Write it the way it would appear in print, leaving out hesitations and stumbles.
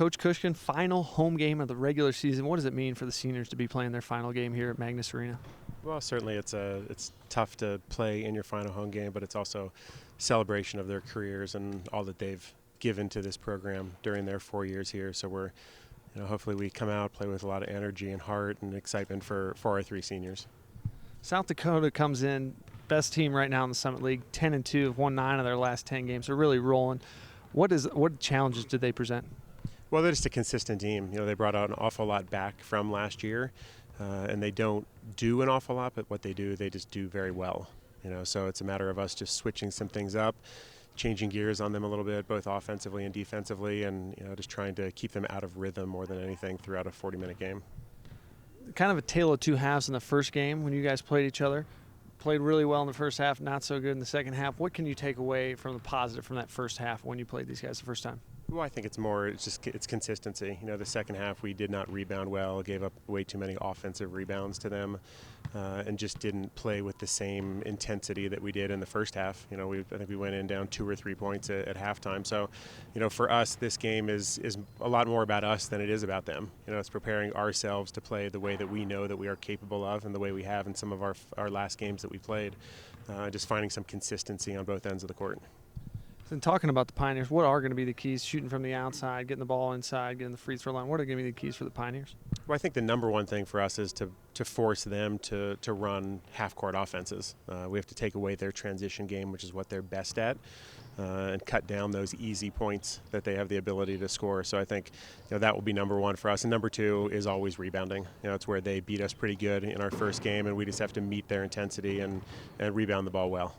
Coach Kushkin, final home game of the regular season. What does it mean for the seniors to be playing their final game here at Magnus Arena? Well, certainly it's tough to play in your final home game, but it's also a celebration of their careers and all that they've given to this program during their 4 years here. So we're, hopefully we come out, play with a lot of energy and heart and excitement for our 3 seniors. South Dakota comes in, best team right now in the Summit League, 10-2, have won 9 of their last 10 games. They're really rolling. What challenges did they present? Well, they're just a consistent team. They brought out an awful lot back from last year, and they don't do an awful lot, but what they do, they just do very well. So it's a matter of us just switching some things up, changing gears on them a little bit, both offensively and defensively, and just trying to keep them out of rhythm more than anything throughout a 40-minute game. Kind of a tale of two halves in the first game when you guys played each other. Played really well in the first half, not so good in the second half. What can you take away from the positive from that first half when you played these guys the first time? Well, I think it's consistency. The second half we did not rebound well, gave up way too many offensive rebounds to them, and just didn't play with the same intensity that we did in the first half. I think we went in down 2 or 3 points at halftime. So, for us, this game is a lot more about us than it is about them. It's preparing ourselves to play the way that we know that we are capable of and the way we have in some of our last games that we played. Just finding some consistency on both ends of the court. And talking about the Pioneers, what are going to be the keys? Shooting from the outside, getting the ball inside, getting the free throw line. What are going to be the keys for the Pioneers? Well, I think the number one thing for us is to force them to run half-court offenses. We have to take away their transition game, which is what they're best at, and cut down those easy points that they have the ability to score. So I think that will be number one for us. And number two is always rebounding. It's where they beat us pretty good in our first game, and we just have to meet their intensity and rebound the ball well.